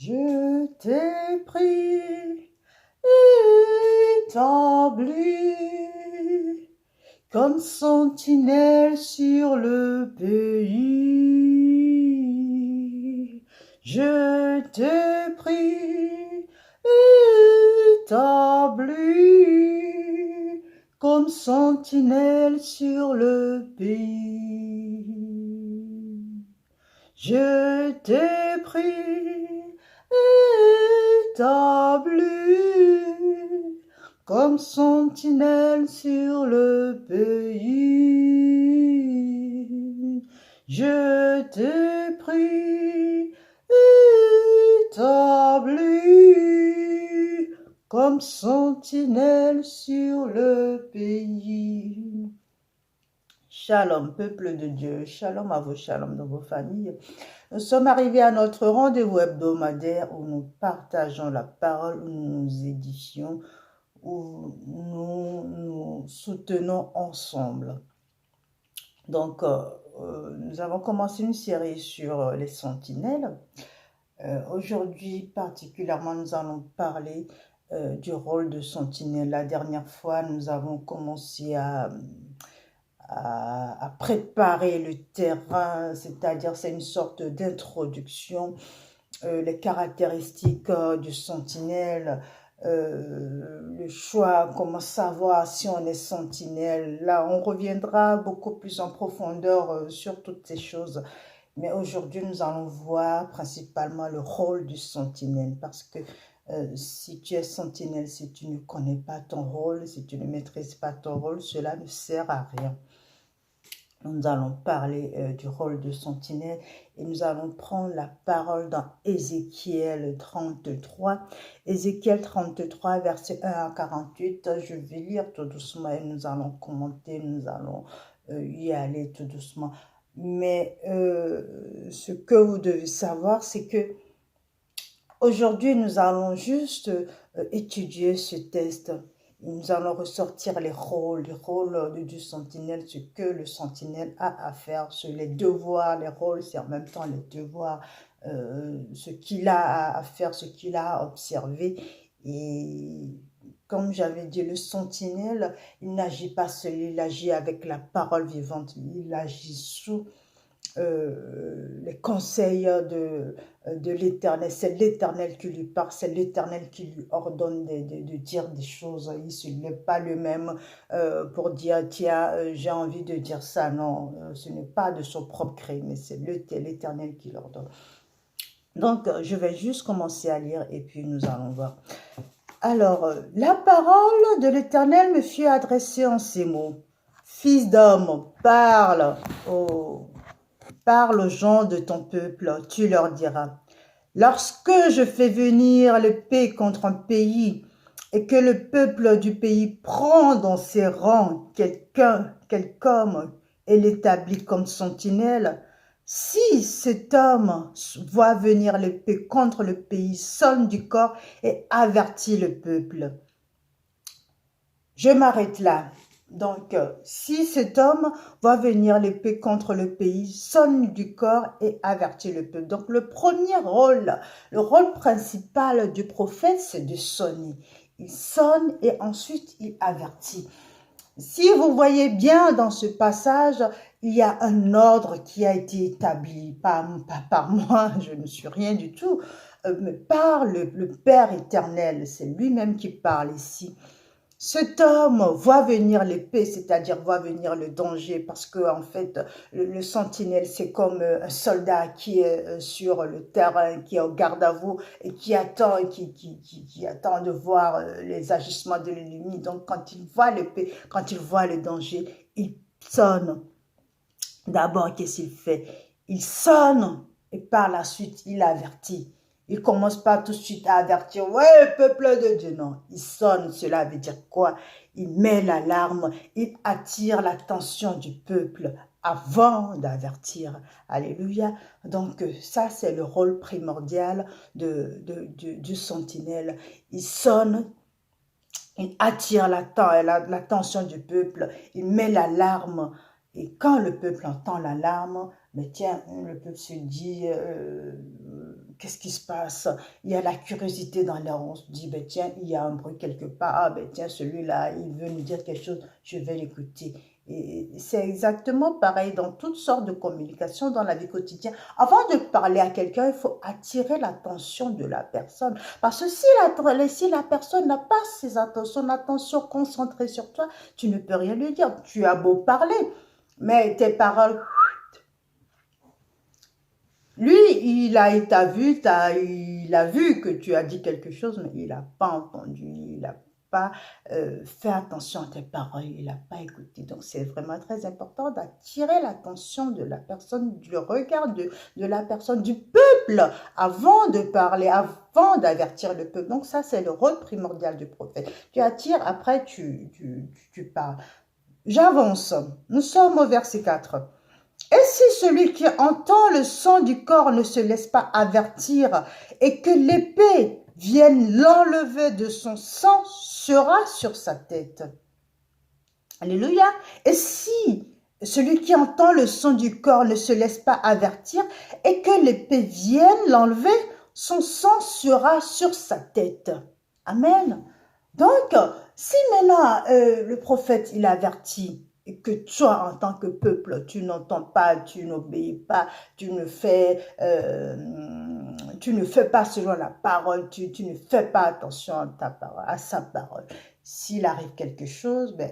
Je t'ai pris, établi, comme sentinelle sur le pays. Je t'ai pris, établi, comme sentinelle sur le pays. Je t'ai pris, établi, comme sentinelle sur le pays. Je t'ai pris, établi, comme sentinelle sur le pays. Shalom, peuple de Dieu, shalom à vous, shalom dans vos familles. Nous sommes arrivés à notre rendez-vous hebdomadaire où nous partageons la parole, où nous nous édifions, où nous nous soutenons ensemble. Donc, nous avons commencé une série sur les sentinelles. Aujourd'hui, particulièrement, nous allons parler du rôle de sentinelle. La dernière fois, nous avons commencé à préparer le terrain, c'est-à-dire c'est une sorte d'introduction, les caractéristiques du sentinelle, le choix, comment savoir si on est sentinelle. Là, on reviendra beaucoup plus en profondeur sur toutes ces choses. Mais aujourd'hui, nous allons voir principalement le rôle du sentinelle parce que si tu es sentinelle, si tu ne connais pas ton rôle, si tu ne maîtrises pas ton rôle, cela ne sert à rien. Nous allons parler du rôle de sentinelle et nous allons prendre la parole dans Ézéchiel 33. Ézéchiel 33, verset 1 à 48. Je vais lire tout doucement et nous allons commenter, nous allons y aller tout doucement. Mais ce que vous devez savoir, c'est que aujourd'hui, nous allons juste étudier ce test. Nous allons ressortir les rôles du sentinelle, ce que le sentinelle a à faire, les devoirs, les rôles, c'est en même temps les devoirs, ce qu'il a à faire, ce qu'il a à observer. Et comme j'avais dit, le sentinelle, il n'agit pas seul, il agit avec la parole vivante, il agit sous les conseils de l'Éternel. C'est l'Éternel qui lui parle, c'est l'Éternel qui lui ordonne de dire des choses. Il n'est pas le même pour dire, tiens, j'ai envie de dire ça. Non, ce n'est pas de son propre gré, mais c'est l'Éternel qui l'ordonne. Donc, je vais juste commencer à lire et puis nous allons voir. Alors, la parole de l'Éternel me fut adressée en ces mots. Fils d'homme, parle aux gens de ton peuple, tu leur diras. Lorsque je fais venir l'épée contre un pays et que le peuple du pays prend dans ses rangs quelqu'un et l'établit comme sentinelle, si cet homme voit venir l'épée contre le pays, sonne du corps et avertit le peuple. Je m'arrête là. Donc, si cet homme voit venir l'épée contre le pays, sonne du corps et avertit le peuple. Donc, le premier rôle, le rôle principal du prophète, c'est de sonner. Il sonne et ensuite il avertit. Si vous voyez bien dans ce passage, il y a un ordre qui a été établi, pas par moi, je ne suis rien du tout, mais par le Père éternel. C'est lui-même qui parle ici. Cet homme voit venir l'épée, c'est-à-dire voit venir le danger, parce que en fait, le sentinelle, c'est comme un soldat qui est sur le terrain, qui est au garde à vous et qui attend, qui attend de voir les agissements de l'ennemi. Donc, quand il voit l'épée, quand il voit le danger, il sonne. D'abord, qu'est-ce qu'il fait? Il sonne et par la suite, il avertit. Il commence pas tout de suite à avertir, ouais, peuple de Dieu, non. Il sonne, cela veut dire quoi? Il met l'alarme, il attire l'attention du peuple avant d'avertir. Alléluia. Donc, ça, c'est le rôle primordial du sentinelle. Il sonne, il attire l'attention du peuple, il met l'alarme. Et quand le peuple entend l'alarme, mais tiens, le peuple se dit, qu'est-ce qui se passe? Il y a la curiosité dans l'air, on se dit, ben tiens, il y a un bruit quelque part, ah ben tiens, celui-là, il veut nous dire quelque chose, je vais l'écouter. Et c'est exactement pareil dans toutes sortes de communications dans la vie quotidienne. Avant de parler à quelqu'un, il faut attirer l'attention de la personne. Parce que si la personne n'a pas son attention concentrée sur toi, tu ne peux rien lui dire. Tu as beau parler, mais tes paroles... Lui, il a vu que tu as dit quelque chose, mais il n'a pas entendu, il n'a pas fait attention à tes paroles, il n'a pas écouté. Donc, c'est vraiment très important d'attirer l'attention de la personne, du regard de la personne, du peuple, avant de parler, avant d'avertir le peuple. Donc, ça, c'est le rôle primordial du prophète. Tu attires, après, tu parles. J'avance. Nous sommes au verset 4. Et si celui qui entend le son du corps ne se laisse pas avertir et que l'épée vienne l'enlever de son sang, sera sur sa tête. Alléluia. Et si celui qui entend le son du corps ne se laisse pas avertir et que l'épée vienne l'enlever, son sang sera sur sa tête. Amen. Donc, si maintenant le prophète, il avertit, et que toi, en tant que peuple, tu n'entends pas, tu n'obéis pas, tu ne fais pas selon la parole, tu ne fais pas attention à sa parole. S'il arrive quelque chose, ben,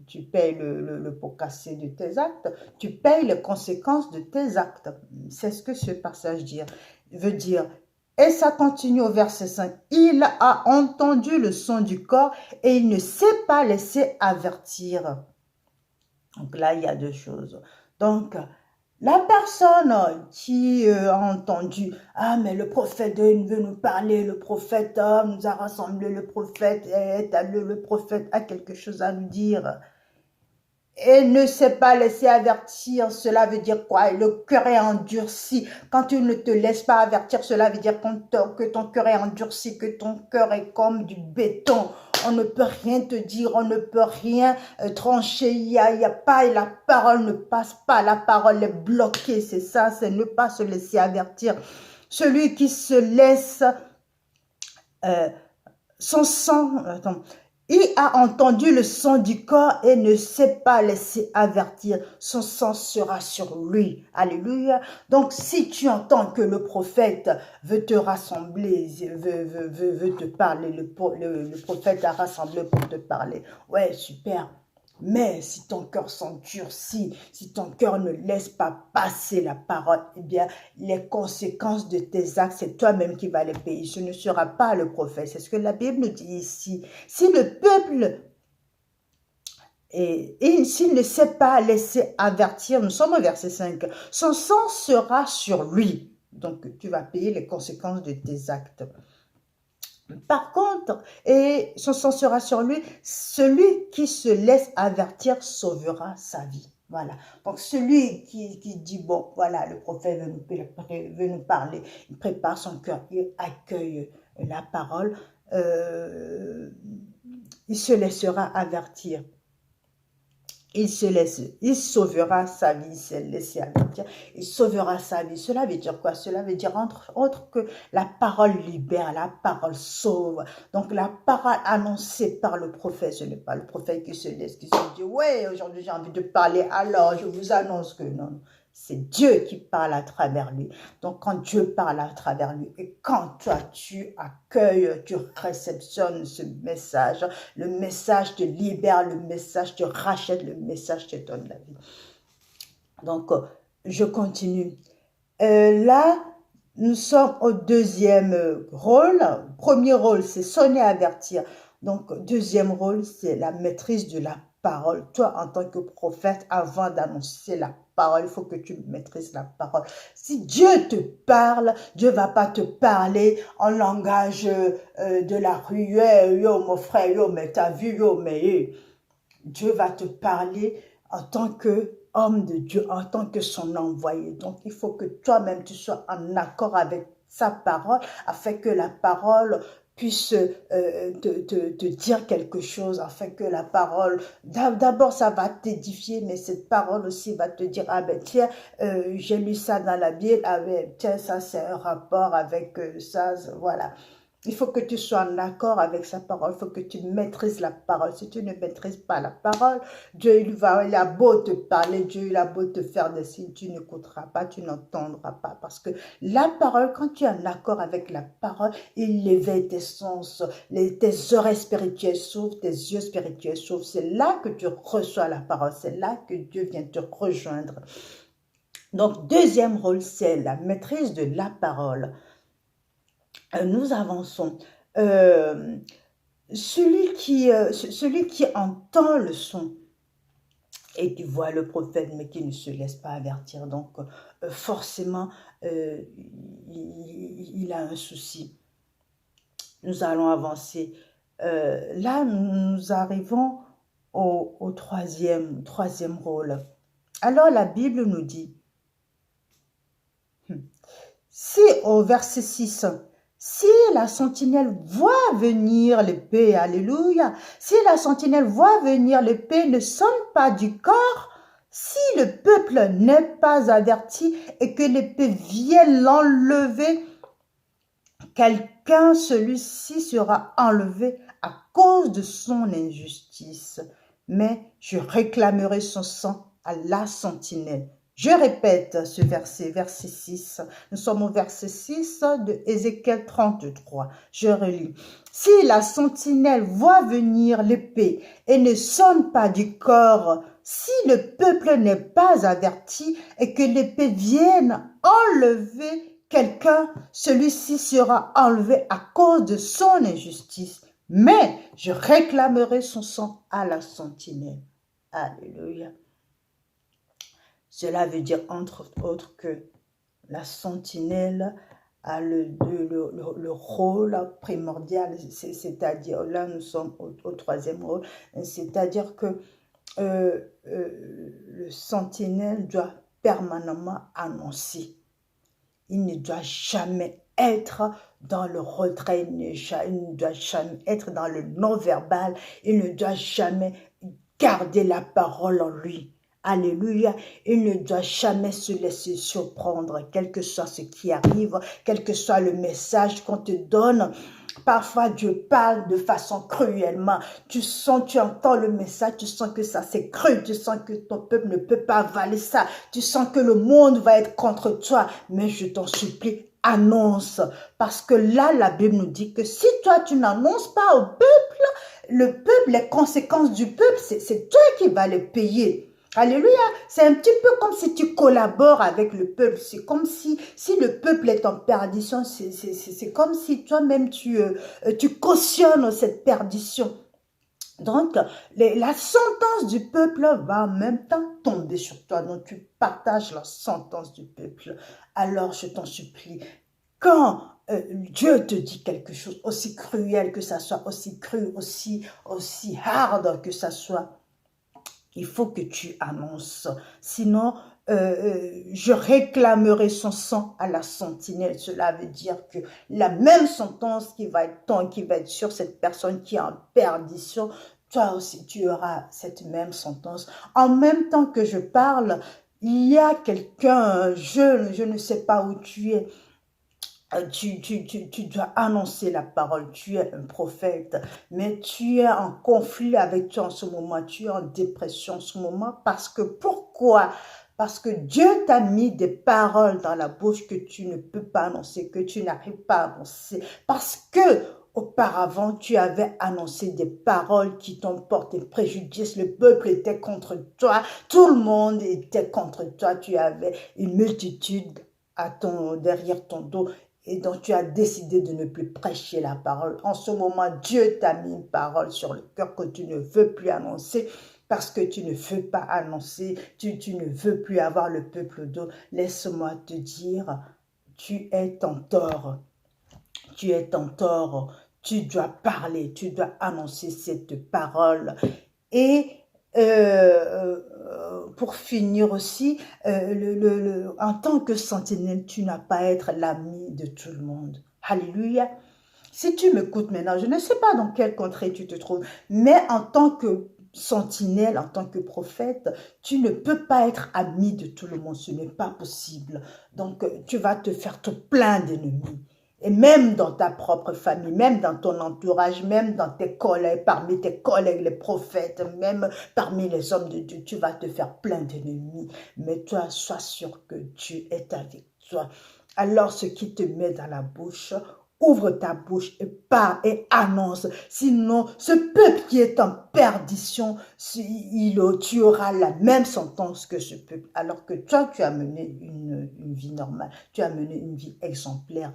tu payes le pot cassé de tes actes, tu payes les conséquences de tes actes. C'est ce que ce passage veut dire. Et ça continue au verset 5. Il a entendu le son du corps et il ne s'est pas laissé avertir. Donc là, il y a deux choses. Donc, la personne qui a entendu, ah, mais le prophète veut nous parler, le prophète nous a rassemblés, le prophète a quelque chose à nous dire. Et ne s'est pas laissé avertir, cela veut dire quoi? Le cœur est endurci. Quand tu ne te laisses pas avertir, cela veut dire que ton cœur est endurci, que ton cœur est comme du béton. On ne peut rien te dire, on ne peut rien trancher. Il y a pas, la parole ne passe pas, la parole est bloquée. C'est ça, c'est ne pas se laisser avertir. Celui qui se laisse son sang, il a entendu le son du corps et ne s'est pas laissé avertir. Son sang sera sur lui. Alléluia. Donc, si tu entends que le prophète veut te rassembler, veut te parler, le prophète a rassemblé pour te parler. Ouais, super. Mais si ton cœur s'endurcit, si ton cœur ne laisse pas passer la parole, eh bien, les conséquences de tes actes, c'est toi-même qui vas les payer. Ce ne sera pas le prophète. C'est ce que la Bible nous dit ici. Si le peuple, s'il ne s'est pas laissé avertir, nous sommes au verset 5, son sang sera sur lui. Donc, tu vas payer les conséquences de tes actes. Par contre, et son sang sera sur lui, celui qui se laisse avertir sauvera sa vie. Voilà. Donc, celui qui dit, bon, voilà, le prophète veut nous parler, il prépare son cœur, il accueille la parole, il se laissera avertir. Il sauvera sa vie, il s'est laissé avertir, il sauvera sa vie. Cela veut dire quoi? Cela veut dire entre que la parole libère, la parole sauve. Donc la parole annoncée par le prophète, ce n'est pas le prophète qui se dit, ouais, aujourd'hui j'ai envie de parler, alors je vous annonce que non. C'est Dieu qui parle à travers lui. Donc, quand Dieu parle à travers lui et quand toi, tu accueilles, tu réceptionnes ce message, le message te libère, le message te rachète, le message te donne la vie. Donc, je continue. Là, nous sommes au deuxième rôle. Premier rôle, c'est sonner, avertir. Donc, deuxième rôle, c'est la maîtrise de la parole. Toi, en tant que prophète, avant d'annoncer la parole, il faut que tu maîtrises la parole. Si Dieu te parle, Dieu va pas te parler en langage de la rue. Yo, mon frère, yo, mais t'as vu, yo, mais Dieu va te parler en tant que homme de Dieu, en tant que son envoyé. Donc, il faut que toi-même, tu sois en accord avec sa parole, afin que la parole puisse te dire quelque chose, afin que la parole, d'abord ça va t'édifier, mais cette parole aussi va te dire, ah ben tiens, j'ai lu ça dans la Bible, ah ben tiens, ça c'est un rapport avec ça, voilà. Il faut que tu sois en accord avec sa parole, il faut que tu maîtrises la parole. Si tu ne maîtrises pas la parole, Dieu il a beau te parler, Dieu il a beau te faire des signes, tu n'écouteras pas, tu n'entendras pas. Parce que la parole, quand tu es en accord avec la parole, il éveille tes sens, tes oreilles spirituelles s'ouvrent, tes yeux spirituels s'ouvrent. C'est là que tu reçois la parole, c'est là que Dieu vient te rejoindre. Donc, deuxième rôle, c'est la maîtrise de la parole. Nous avançons. Celui qui entend le son et qui voit le prophète, mais qui ne se laisse pas avertir, donc forcément, il a un souci. Nous allons avancer. Là, nous arrivons au troisième rôle. Alors, la Bible nous dit, si au verset 6, si la sentinelle voit venir l'épée, alléluia, si la sentinelle voit venir l'épée, ne sonne pas du corps, si le peuple n'est pas averti et que l'épée vienne l'enlever, quelqu'un, celui-ci sera enlevé à cause de son injustice. Mais je réclamerai son sang à la sentinelle. Je répète ce verset, verset 6. Nous sommes au verset 6 de Ézéchiel 33. Je relis. Si la sentinelle voit venir l'épée et ne sonne pas du corps, si le peuple n'est pas averti et que l'épée vienne enlever quelqu'un, celui-ci sera enlevé à cause de son injustice. Mais je réclamerai son sang à la sentinelle. Alléluia. Cela veut dire, entre autres, que la sentinelle a le rôle primordial, c'est-à-dire, là nous sommes au troisième rôle, c'est-à-dire que le sentinelle doit permanemment annoncer. Il ne doit jamais être dans le retrait, il ne doit jamais être dans le non-verbal, il ne doit jamais garder la parole en lui. Alléluia, il ne doit jamais se laisser surprendre, quel que soit ce qui arrive, quel que soit le message qu'on te donne. Parfois, Dieu parle de façon cruellement. Tu entends le message, tu sens que ça c'est cru, tu sens que ton peuple ne peut pas avaler ça, tu sens que le monde va être contre toi. Mais je t'en supplie, annonce. Parce que là, la Bible nous dit que si toi, tu n'annonces pas au peuple, le peuple, les conséquences du peuple, c'est toi qui vas les payer. Alléluia, c'est un petit peu comme si tu collabores avec le peuple, c'est comme si le peuple est en perdition, c'est comme si toi-même tu cautionnes cette perdition. Donc, la sentence du peuple va en même temps tomber sur toi, donc tu partages la sentence du peuple. Alors, je t'en supplie, quand Dieu te dit quelque chose, aussi cruel que ça soit, aussi cru, aussi hard que ça soit, il faut que tu annonces. Sinon, je réclamerai son sang à la sentinelle. Cela veut dire que la même sentence qui va être sur cette personne qui est en perdition, toi aussi, tu auras cette même sentence. En même temps que je parle, il y a quelqu'un jeune, je ne sais pas où tu es, tu dois annoncer la parole, tu es un prophète, mais tu es en conflit avec toi en ce moment, tu es en dépression en ce moment, pourquoi? Parce que Dieu t'a mis des paroles dans la bouche que tu ne peux pas annoncer, que tu n'arrives pas à annoncer, parce que auparavant, tu avais annoncé des paroles qui t'ont porté préjudice, le peuple était contre toi, tout le monde était contre toi, tu avais une multitude derrière ton dos, et donc tu as décidé de ne plus prêcher la parole. En ce moment, Dieu t'a mis une parole sur le cœur que tu ne veux plus annoncer, parce que tu ne veux pas annoncer, tu ne veux plus avoir le peuple d'eau. Laisse-moi te dire, tu es en tort. Tu es en tort. Tu dois parler, tu dois annoncer cette parole. Et pour finir aussi, en tant que sentinelle, tu n'as pas à être l'ami de tout le monde. Alléluia. Si tu m'écoutes maintenant, je ne sais pas dans quelle contrée tu te trouves, mais en tant que sentinelle, en tant que prophète, tu ne peux pas être ami de tout le monde, ce n'est pas possible. Donc, tu vas te faire tout plein d'ennemis. Et même dans ta propre famille, même dans ton entourage, même dans tes collègues, parmi tes collègues, les prophètes, même parmi les hommes de Dieu, tu vas te faire plein d'ennemis. Mais toi, sois sûr que Dieu est avec toi. Alors, ce qui te met dans la bouche, ouvre ta bouche et parle et annonce. Sinon, ce peuple qui est en perdition, tu auras la même sentence que ce peuple. Alors que toi, tu as mené une vie normale. Tu as mené une vie exemplaire.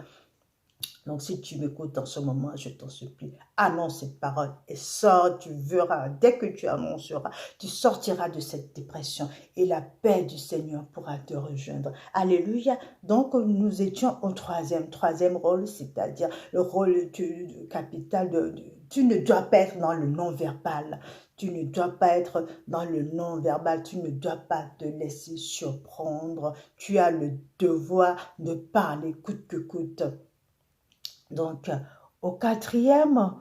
Donc, si tu m'écoutes en ce moment, je t'en supplie, annonce cette parole et sors, tu verras, dès que tu annonceras, tu sortiras de cette dépression et la paix du Seigneur pourra te rejoindre. Alléluia. Donc, nous étions au troisième rôle, c'est-à-dire le rôle capital tu ne dois pas être dans le non-verbal. Tu ne dois pas être dans le non-verbal, tu ne dois pas te laisser surprendre. Tu as le devoir de parler coûte que coûte. Donc, au quatrième,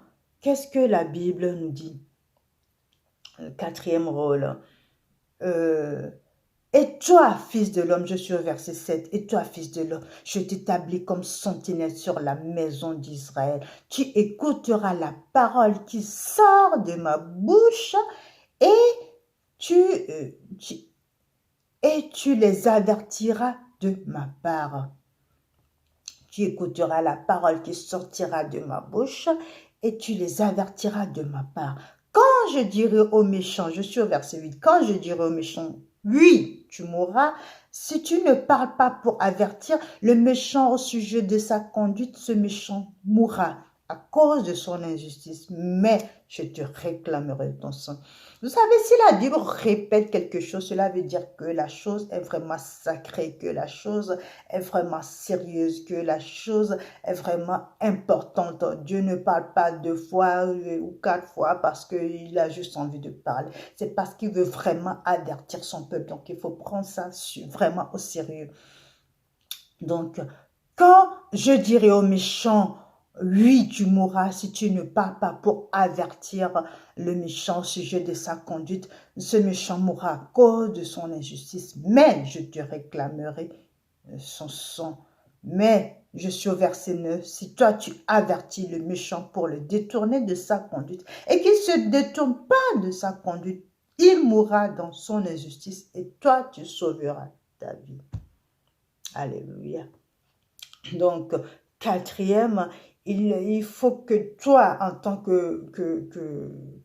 qu'est-ce que la Bible nous dit? Le quatrième rôle. Et toi, fils de l'homme, je suis au verset 7, et toi, fils de l'homme, je t'établis comme sentinelle sur la maison d'Israël. Tu écouteras la parole qui sort de ma bouche et tu les avertiras de ma part. Tu écouteras la parole qui sortira de ma bouche et tu les avertiras de ma part. Quand je dirai aux méchants, je suis au verset 8, quand je dirai aux méchants, oui, tu mourras, si tu ne parles pas pour avertir le méchant au sujet de sa conduite, ce méchant mourra à cause de son injustice, mais je te réclamerai ton sang. Vous savez, si la Bible répète quelque chose, cela veut dire que la chose est vraiment sacrée, que la chose est vraiment sérieuse, que la chose est vraiment importante. Dieu ne parle pas 2 fois ou 4 fois parce qu'il a juste envie de parler. C'est parce qu'il veut vraiment avertir son peuple. Donc, il faut prendre ça vraiment au sérieux. Donc, quand je dirai aux méchants, oui, tu mourras si tu ne parles pas pour avertir le méchant au sujet de sa conduite. Ce méchant mourra à cause de son injustice, mais je te réclamerai son sang. Mais, je suis au verset 9, si toi tu avertis le méchant pour le détourner de sa conduite et qu'il ne se détourne pas de sa conduite, il mourra dans son injustice et toi tu sauveras ta vie. Alléluia. Donc, quatrième, il faut que toi, en tant que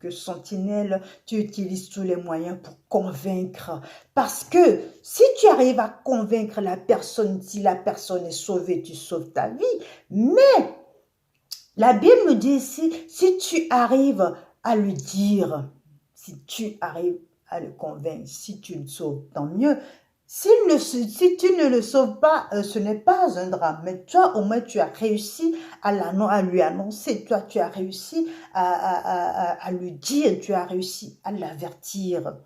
sentinelle, tu utilises tous les moyens pour convaincre. Parce que si tu arrives à convaincre la personne, si la personne est sauvée, tu sauves ta vie. Mais la Bible nous dit ici, si tu arrives à lui dire, si tu arrives à le convaincre, si tu le sauves, tant mieux. Si tu ne le sauves pas, ce n'est pas un drame. Mais toi, au moins, tu as réussi à lui annoncer. Toi, tu as réussi à lui dire. Tu as réussi à l'avertir.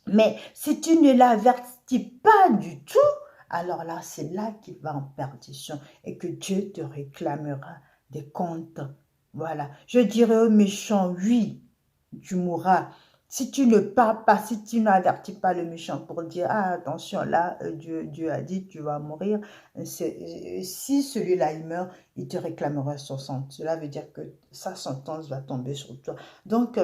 Mais si tu ne l'avertis pas du tout, alors là, c'est là qu'il va en perdition et que Dieu te réclamera des comptes. Voilà. Je dirais aux méchants, oui, tu mourras. Si tu ne parles pas, si tu n'avertis pas le méchant pour dire, ah, attention, là, Dieu a dit, tu vas mourir. Si celui-là, il meurt, il te réclamera son sang. Cela veut dire que sa sentence va tomber sur toi. Donc,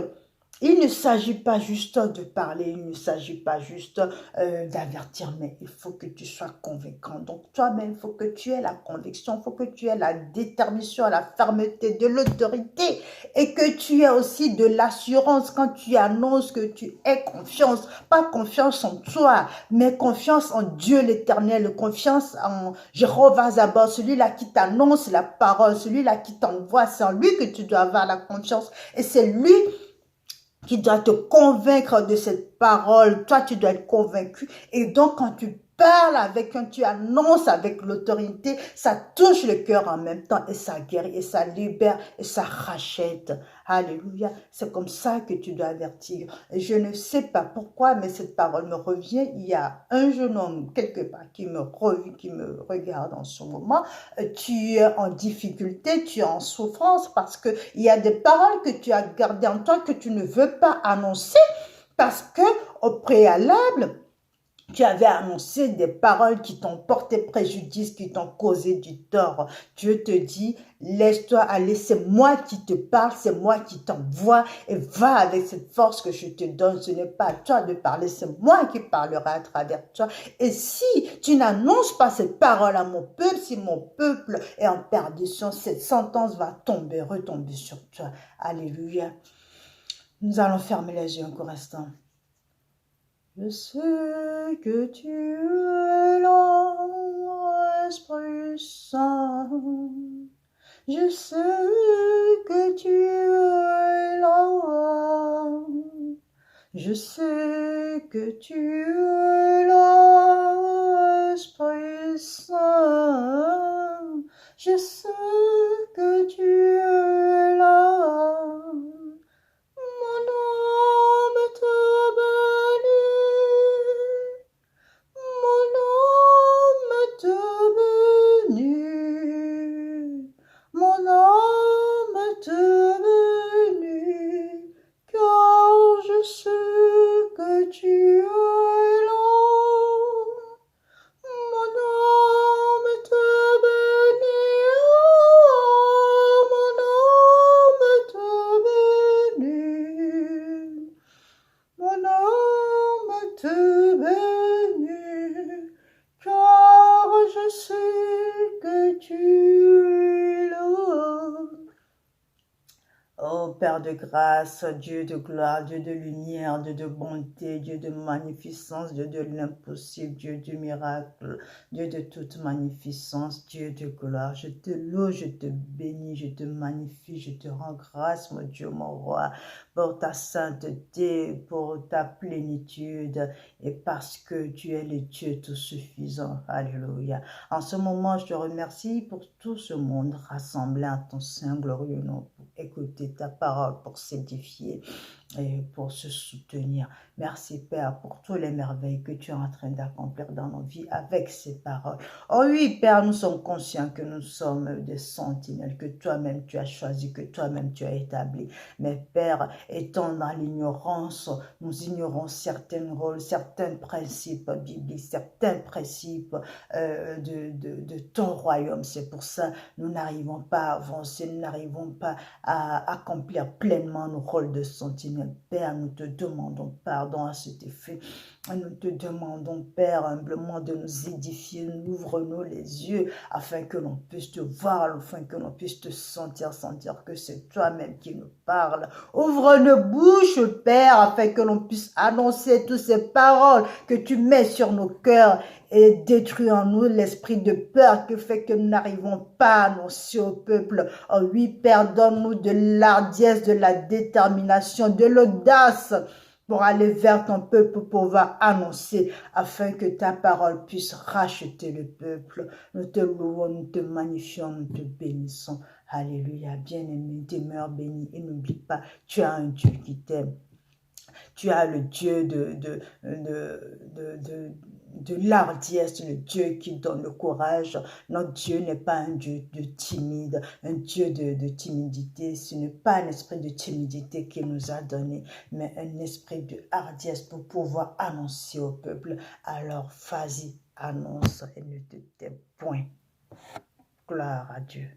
il ne s'agit pas juste de parler, il ne s'agit pas juste d'avertir, mais il faut que tu sois convaincant. Donc toi-même, il faut que tu aies la conviction, il faut que tu aies la détermination, la fermeté, de l'autorité et que tu aies aussi de l'assurance quand tu annonces que tu aies confiance. Pas confiance en toi, mais confiance en Dieu l'Éternel, confiance en Jéhovah Sabaoth, celui-là qui t'annonce la parole, celui-là qui t'envoie, c'est en lui que tu dois avoir la confiance et c'est lui qui doit te convaincre de cette parole. Toi, tu dois être convaincu. Et donc, quand tu parles avec, quand tu annonces avec l'autorité, ça touche le cœur en même temps et ça guérit, et ça libère, et ça rachète. Alléluia. C'est comme ça que tu dois avertir. Et je ne sais pas pourquoi, mais cette parole me revient. Il y a un jeune homme quelque part qui me regarde en ce moment. Tu es en difficulté, tu es en souffrance parce que il y a des paroles que tu as gardées en toi que tu ne veux pas annoncer parce que au préalable, tu avais annoncé des paroles qui t'ont porté préjudice, qui t'ont causé du tort. Dieu te dit, laisse-toi aller, c'est moi qui te parle, c'est moi qui t'envoie et va avec cette force que je te donne. Ce n'est pas à toi de parler, c'est moi qui parlerai à travers toi. Et si tu n'annonces pas cette parole à mon peuple, si mon peuple est en perdition, cette sentence va tomber, retomber sur toi. Alléluia. Nous allons fermer les yeux un court instant. Je sais que tu es là, Esprit Saint. Je sais que tu es là. Je sais que tu es là, Esprit Saint. Je sais que tu es là. Mon âme te bénit, mon âme te bénit, mon âme te bénit, car je sais que tu es là. Mon âme te bénit, mon âme te bénit, mon âme te bénit, car je sais que tu es là. Oh Père de grâce, Dieu de gloire, Dieu de lumière, Dieu de bonté, Dieu de magnificence, Dieu de l'impossible, Dieu du miracle, Dieu de toute magnificence, Dieu de gloire. Je te loue, je te bénis, je te magnifie, je te rends grâce, mon Dieu, mon roi, pour ta sainteté, pour ta plénitude et parce que tu es le Dieu tout suffisant. Alléluia. En ce moment, je te remercie pour tout ce monde rassemblé à ton saint glorieux nom pour écouter ta parole, pour s'édifier et pour se soutenir. Merci Père pour toutes les merveilles que tu es en train d'accomplir dans nos vies avec ces paroles. Oh oui Père, nous sommes conscients que nous sommes des sentinelles, que toi-même tu as choisi, que toi-même tu as établi. Mais Père, étant dans l'ignorance, nous ignorons certains rôles, certains principes bibliques, certains principes de ton royaume. C'est pour ça que nous n'arrivons pas à avancer, nous n'arrivons pas à accomplir pleinement nos rôles de sentinelle. Père, nous te demandons pardon à cet effet. Nous te demandons, Père, humblement de nous édifier. Ouvre-nous les yeux afin que l'on puisse te voir, afin que l'on puisse te sentir que c'est toi-même qui nous parles. Ouvre nos bouches, Père, afin que l'on puisse annoncer toutes ces paroles que tu mets sur nos cœurs et détruis en nous l'esprit de peur qui fait que nous n'arrivons pas à annoncer au peuple. Oh oui, Père, donne-nous de l'ardiesse, de la détermination, de l'audace pour aller vers ton peuple, pour pouvoir annoncer, afin que ta parole puisse racheter le peuple. Nous te louons, nous te magnifions, nous te bénissons. Alléluia, bien-aimé, demeure béni et n'oublie pas, tu as un Dieu qui t'aime. Tu as le Dieu de l'ardiesse, le Dieu qui donne le courage. Notre Dieu n'est pas un Dieu de timide, un Dieu de timidité. Ce n'est pas un esprit de timidité qu'il nous a donné, mais un esprit de hardiesse pour pouvoir annoncer au peuple. Alors, vas-y, annonce et ne te tais point. Gloire à Dieu.